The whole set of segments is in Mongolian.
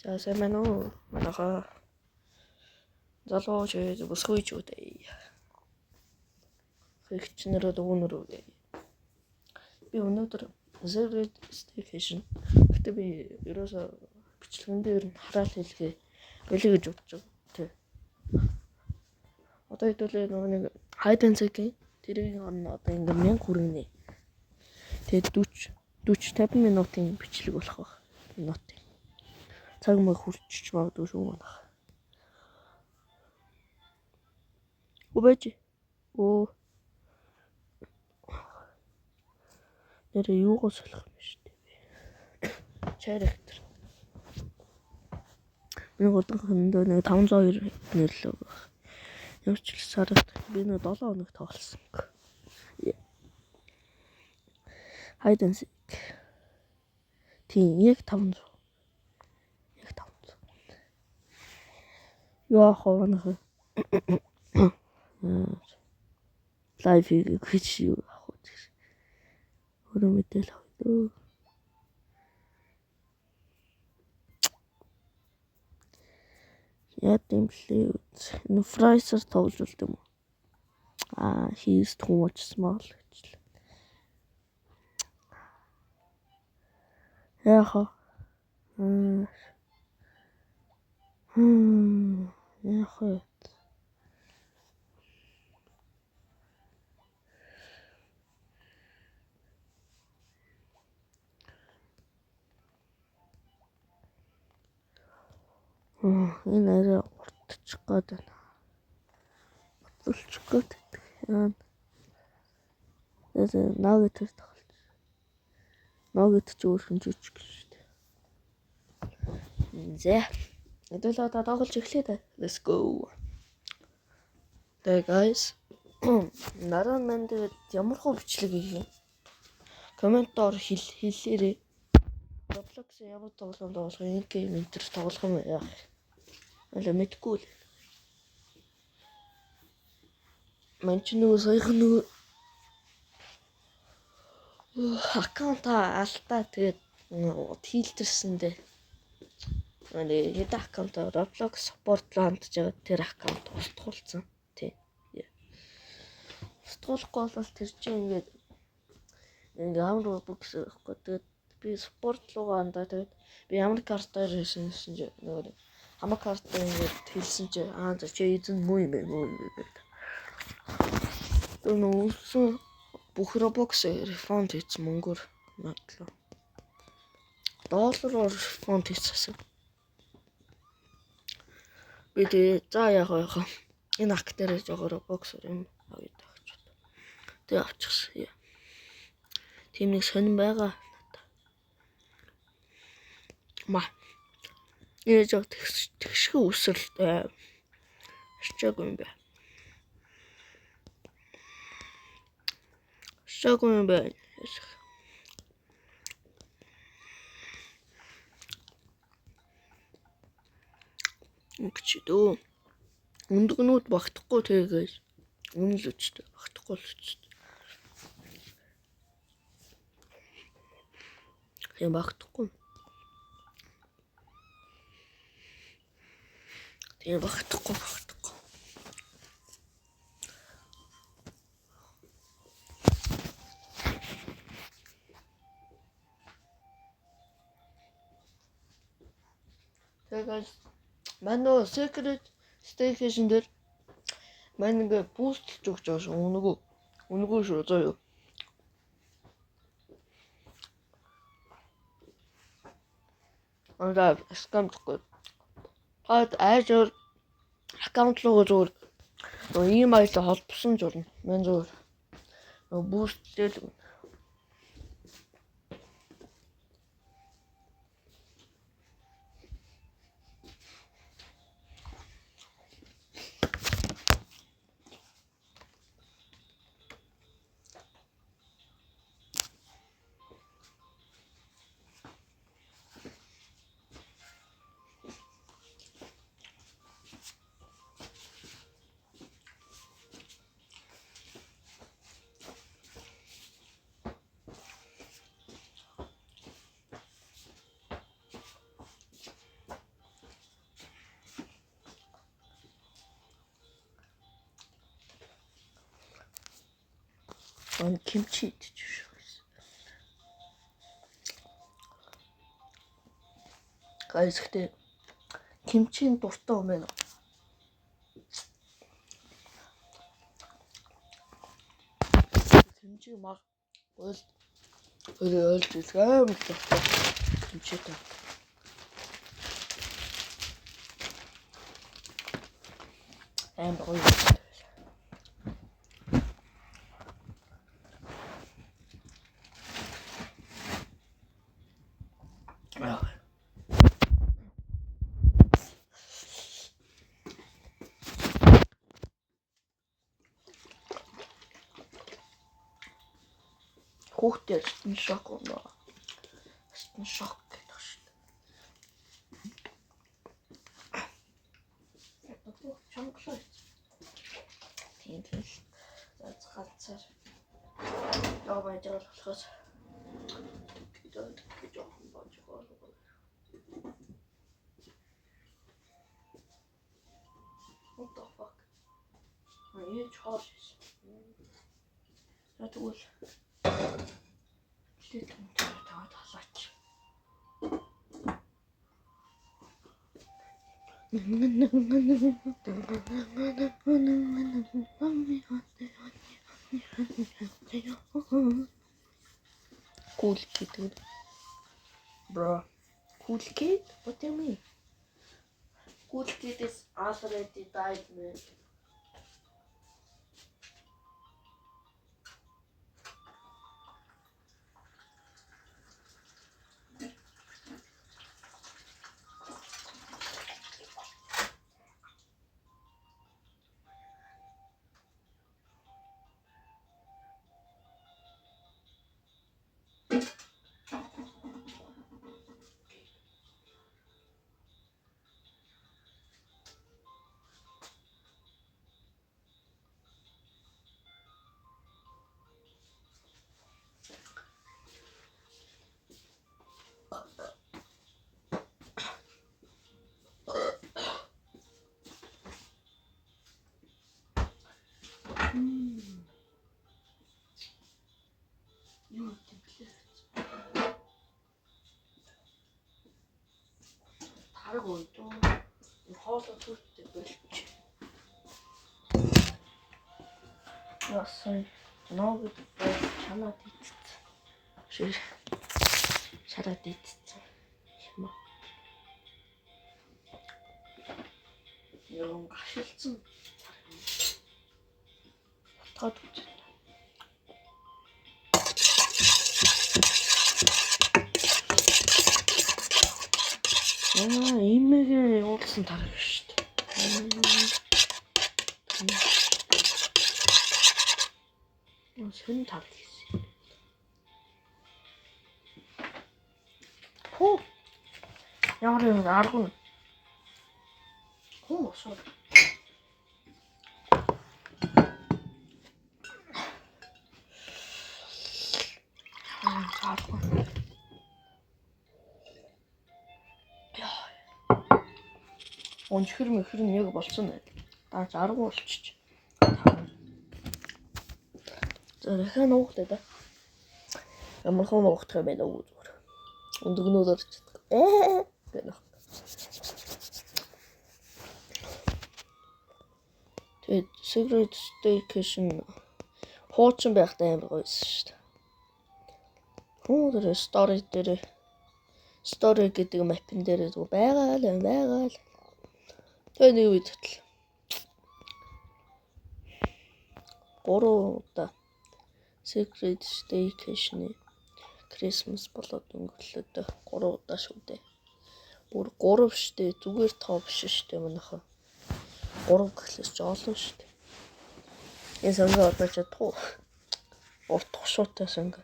За сайн байна уу? Манайхаа залуу чийд босгоож үдээ. Хэгчнэрээ дуунаруудээ. Би өнөөдөр Zero Staycation. Гэтэ би ерөөсөө бичлэгэн дээр нь хараал хэлгээ болиё гэж бодож байгаа. Тэ. Одоо хэдүүлээ нөгөө нэг Hide and Seek тэрийг одоо ингээм 1000 хүргэнэ. Тэгээд 40 50 минутын бичлэг болох байх. Минутын. Цаг мөр хүрчиж магадгүй шүү манайх. Убэж. Оо. Нэр юугаас солих юм шүү дээ. Character. Нэг удаахан нэг 502 нэрлээ баг. Ямар ч сард би нэг 7 хоног тоглосон. Hide and Seek. Тийм яг 500. Яг 500. Яа хавнах. Лайв гэж юу авах вэ? Өөрөө мэдээл авъя. Яа тэмлээ. Энэ Fraser тоглож үлд юм уу? He is too much small гэж. Яха. Яха. Энэ арай уртчих гээд байна. Уртчих гээд байна. Нагт тэр тоглож. Нагт ч өөр хүн жижиг шүү дээ. Зэ. Хэдүүлээ одоо тоглож эхлэе. Let's go. Тэгээ guys. Наран манд ямар хөө бичлэг хийх юм? Комментоор хэлээрэй. Roblox ямар тоглоом тоглох юм? Game энтер тоглох юм яах? Аль мэдгүй л. Манч нөгөө саяхан нөгөө аккаунт алдаа тэгээд хийлдэрсэндээ. Хэд аккаунт Roblox support руу хандж байгаа тэр аккаунт устгуулсан. Тий. Устгуулахгүй бол тэр чинь ингээд амар Roblox гэхгүй тэгээд би support руу хандаа тэгээд би ямар картаар хийсэн чинь нөгөө хамаг картаа ингээд хэлсэн чи за чи эзэн муу юм бэ. Тэр нөөсөн бүх Roblox refund хийсэн мөнгөөр надлаа. Доллараар refund хийсэн. Би за яах вэ? Энэ актер жоо Roblox юм авъя гэж бод. Тэгээ авчихсан. Тийм нэг сонирн байгаа. Яаж тэгшгүй үсрэлтэй. Шчаагүй юм бэ. Үгчдөө. Өндгнүүд багтахгүй тэгээс. Үнэл үчтэй. Багтахгүй л үчтэй. Тийм багтахгүй. Тийм багтахгүй. Тэгээс манай Secret Staycation дээр манай ингээ бустлж өгч байгаа шүү. Үнэгүй шүү зөө юу. Анда скамтгүй. Хаад ажил аккаунт руу зүгээр email холбосон журна. Мэн зүгээр бустлээд 김치 주시고 있어. Guys, 그때 김치는 дуртай юм байна. 김치 막 어디 있을까? 김치다. 거의 хүүхдээ стен шок оноо. Стен шок гэдэг шүү дээ. Чангалаа. Тийм галцаар. Яг байж байгаа болохоос гэдэг жоохон болж байгаа. What the fuck? Яа чаар. Тэгвэл таваад халаач. Cool kid, dude. Bro. Cool kid? What do you mean? Cool kid is already died, man. Юу гэвэл тараг уудаг. Хоолой төртөй болчих. Яасан ногд чанаад идсэн. Шараад идсэн. Хэмээ. Ярон гашилсан. Утгаад үз. Имэгээ уулсан тараг шүү дээ. Хэн тараг гэсэн. Хөө. Ямар юм арга. Хөө суу. Арга. Онцгөр мөхөр нь яг болцсон байна. Даач 10 болчих. За дахиад нуухтай да. Ямархан нуухтай юм байна уу зүгээр. Өндөгнүүд орж чаддаг. Гэнэ. Тэгээд Secret Staycation хуучин байхтай амар гоёсэн шүү дээ. Хөөдөр story гэдэг мапн дээр зүг байгаа л. Тэгээд нэг үед л 3 удаа Secret Staycation Christmas болоод өнгөрлөөд 3 удаа шүү дээ. Бүр 3 штэ зүгээр тоо биш штэ манайхаа. 3 гэхлээс ч олон штэ. Энэ сангаа одоо ч туу. Уртх шуутай сангаа.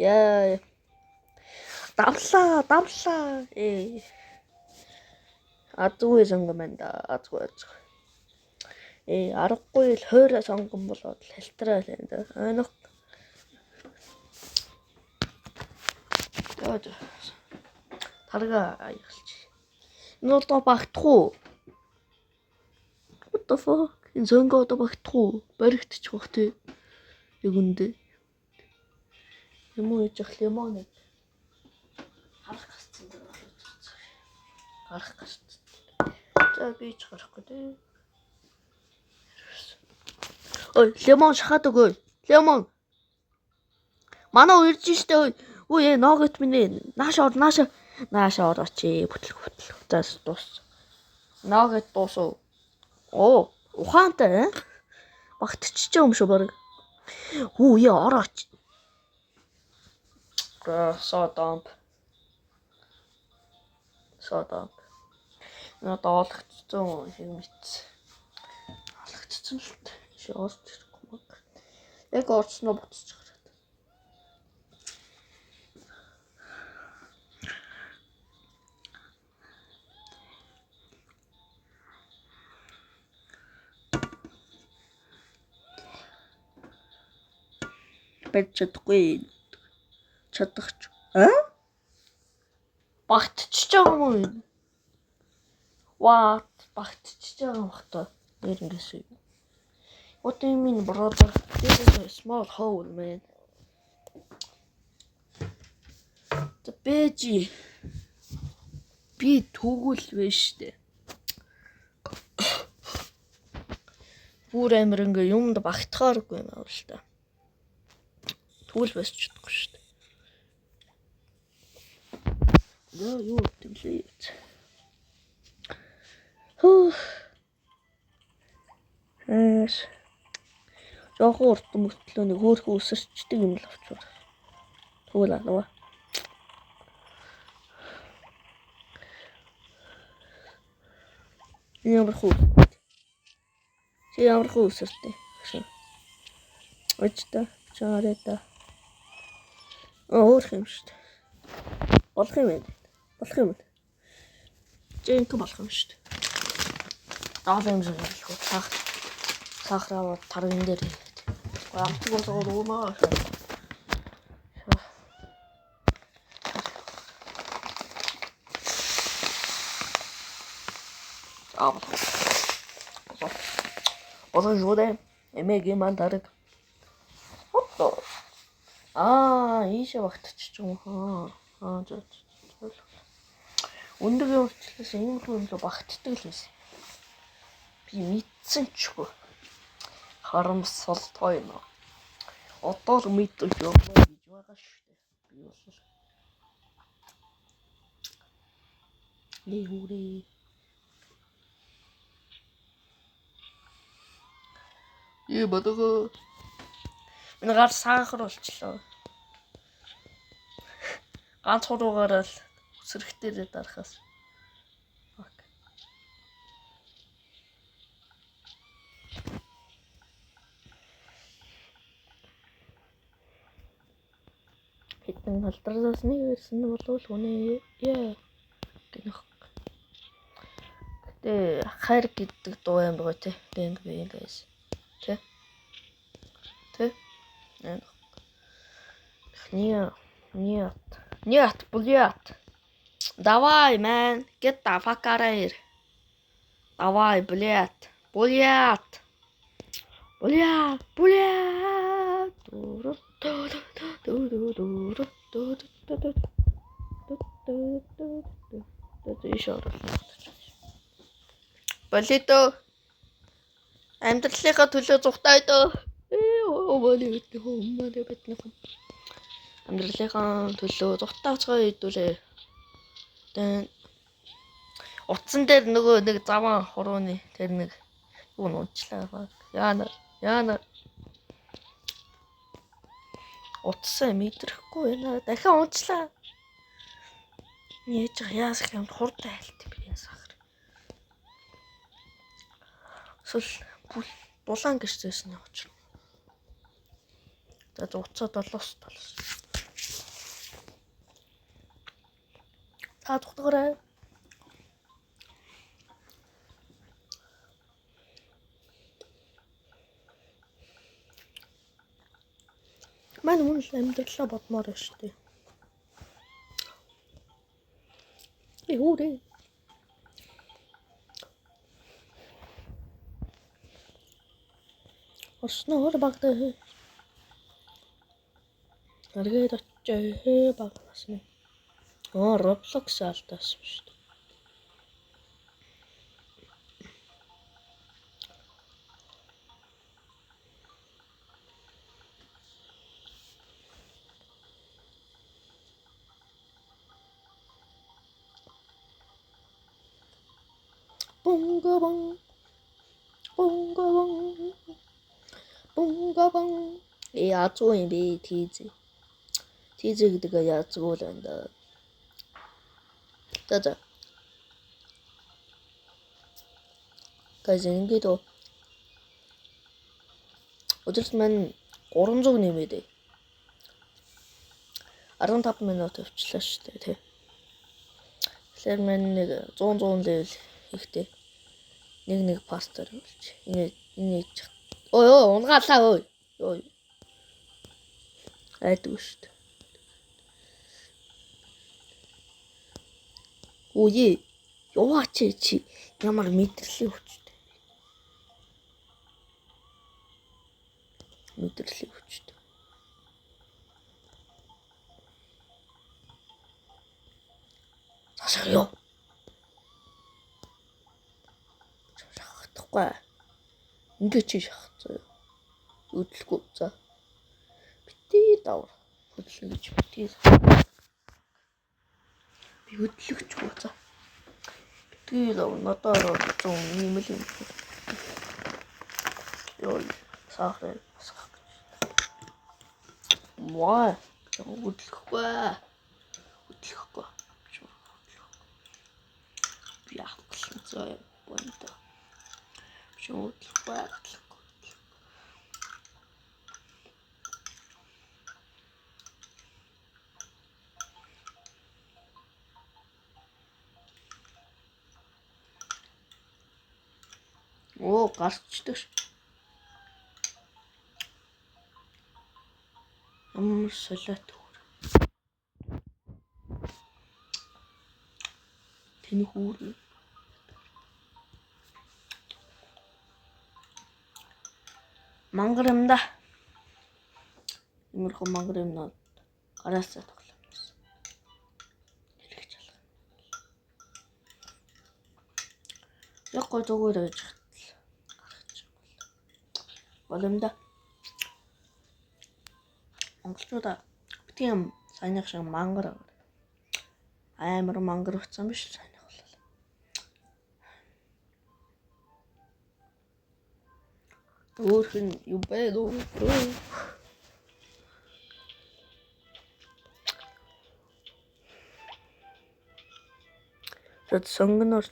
Яа. Давлаа. Азгүй сангаа манда. Азгүй. Аргагүй л хойроо сонгон болоод хэлтраа л энэ. Анх. Яа. Тарга аялч. Энэ одоо багтах уу? What the fuck? Энэ зөнгөө одоо багтах уу? Баригдчих бах тий. Яг үндэ. Юм уу яж лимон харах гэсэн дэр гарах гэсэн. За би ч гарахгүй дээ. Ой, лимон шахаад өгөө. Лимон. Манай ирж штэ ой. Ой, ногот минь. Нааша орооч. Бүтлэг. За дуус. Ногот дуусуу. Оо, ухаантай. Багтчихж юм шүү баг. Хүү яа орооч. Содомп. Надад олгцсон юм мэт. Олгцсон л та. Шоорч ирэхгүй маг. Яг орцноо буцчих хараад. Бэж чадахгүй. Чадахч. Багтчихж байгаа юм уу? What? Багтчихж байгаа юм хата. Нэр ингэсэн юм. What do you mean, brother? This is a small hole, man. The beige. Би түүгүүл вэ штэ. Бүр амир ингээ юмд багтахааргүй юм аа л та. Түүл байж чадахгүй штэ. Яа юу тэмлээ. Жохон урт мөтлөө нэг хөөрхөн үсэрчдэг юм л авчвар. Тэгвэл алва. Ямар хөө үсэртэй. Очтой. Чарета. Өөр юм шүү дээ. Болох юм. Жинк болох юм шүү дээ. Даал юм шиг болох. Сахараа тарган дээр. Амтг болоод уумаа. 어서 주대. 애매하게 만다르. 없어. 이시 багтчихсан. Өндөрөө урчлаас энэ хүмүүс багтдаг л байсан. Би мэдсэн чгүй. Харамсал тойно. Одоо л мэдэж явна гэж байгаа шүү дээ. Би бол. Лихүрээ. Бадгаа. Миний гар сахар болчихлоо. Ганц хуруугаараа л үсрэхтээ дарахаас. Хэдэн алдараас нэг ирсэн болвол үнэ яа гэнэх. Гэтэ хайр гэдэг дуу юм байгаа тий. Гэнг би guys. Тэ. Нет, блядь. Давай, man, get the fuck out of here. Давай, блядь. Болито. Амьдралынхаа төлөө зүгтээ дөө. Амьдралынхаа төлөө зүгтаацгаа идүүлээ. Тэн утсан дээр нөгөө нэг заван хурууны тэр нэг юу нуучлаа. Яана. Утсан мэдрэхгүй байна. Дахин уучлаа. Нээж яасах юм хурдан айлт би сахар. Сүл дулаан гэрчсэн явууч. За уцаад болоос. Та тухтгараа. Манай хүн л амьдралаа бодмоор байна шүү дээ. Үүрээ. Орсноор багтаа. Аргээд очиж багнаас минь. Roblox алдаасан шүү дээ. Бунгабан. Яацгүй юм бэ тийз. Тийз гэдэг яацгүй л энэ. За. Guys, ингээд өдөрт маань 300 нэмээд 15 минут өвчлөө шүү дээ тий. Тэгэхээр маань нэг 100 level ихтэй нэг пастор болж. Энэ ой унгаалаа ой. Айдгүй шүү дээ. Үе яваач чи ямар мэдрэлийн хүчтэй. Цаашаа ёо. Шахахгүй. Ингээ чи шахацгаа. Өдлөхгүй. За. Битээ давар. Хөдлөн гэж битээ. Би хөдлөгч гоо за. Битээ давар надаар 100 нэмэл юм. Ёо. Сахар. Маа. Хөдлөхгүй. Яахсан бонд. Шуудлахгүй. Оо, гарчдаг ш. Ямар солиот өөр. Тэн хүүр. Мангар юм да. Имерхүү мангар юмнууд гараасаа тоглоомс. Хэлж алах. Яг гоо зүгээр байж хатал. Гарах юм бол. Боломда. Монголчуудаа битгий саяных шиг мангар амар мангар утсан биш сайных болол. Өөрх нь юу бэ дөө. Тэд сонгоноор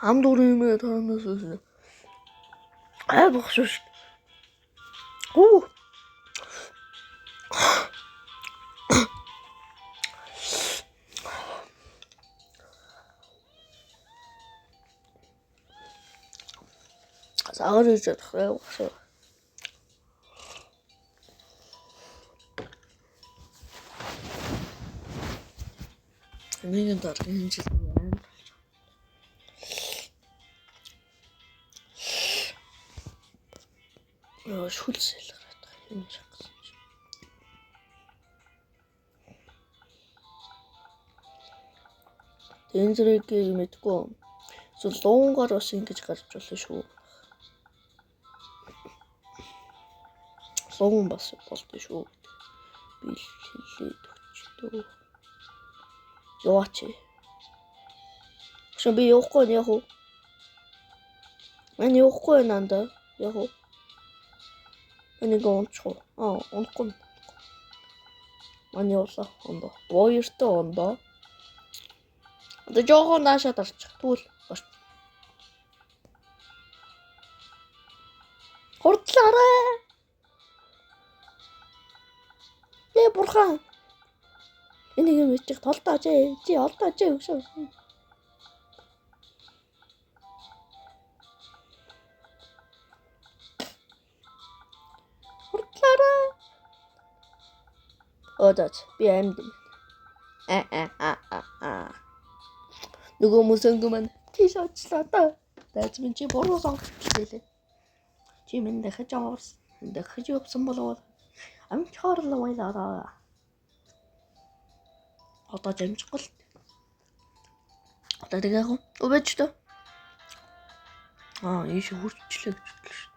Ам дурын юм таанаас үзнэ. Бохшш. Сагар гэж бодох юм. Нэгэн даргын жил байна. Шүлсэл гараад юм шахсан. Энэ зэрэг мэдгүй. Зөв луунгаар бас ингэж гарч болно шүү. Луун бас болтой шүү. Би хэлээд өчтөө. Яваач. Шо би явахгүй яг уу. Мань явахгүй нанда. Яг уу. Энийг онцгоо. Онцгоо. Мань явлаа. Ондоо. Боёртой ондоо. Одоо жоохон наашаа дарчих. Тэгвэл баш. Хурдлаарай. Бурхан. Энийг юм чих толдооч чи олдооч өгшөө. Хурдлаарай. Одооч би амьд юм. Нөгөө мөсөнгө маань тийш очлоо доо. Дайц минь чи буруу сонгочихлээ. Чи минь дахиж явсан болов. Амчаарлаа байлаа. Одоо жамчихгүй л. Одоо тэгээ яг өвөж төө. Ийш хурцлээ гэж бодлоо шүү.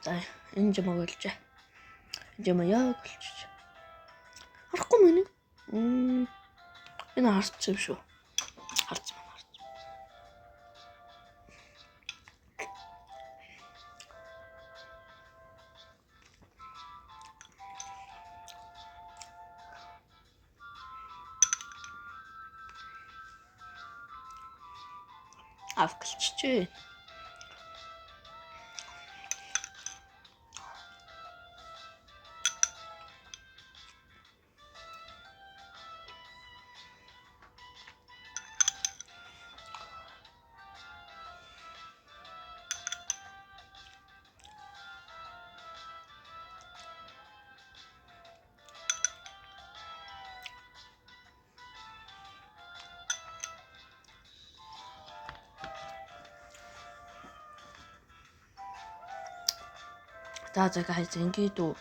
За энэ жимаг болжээ. Жимаг яг болчих. Харахгүй мэн. Энэ харцсан шүү. Харцсан. Авгалччээ. За guys, ингээд үү.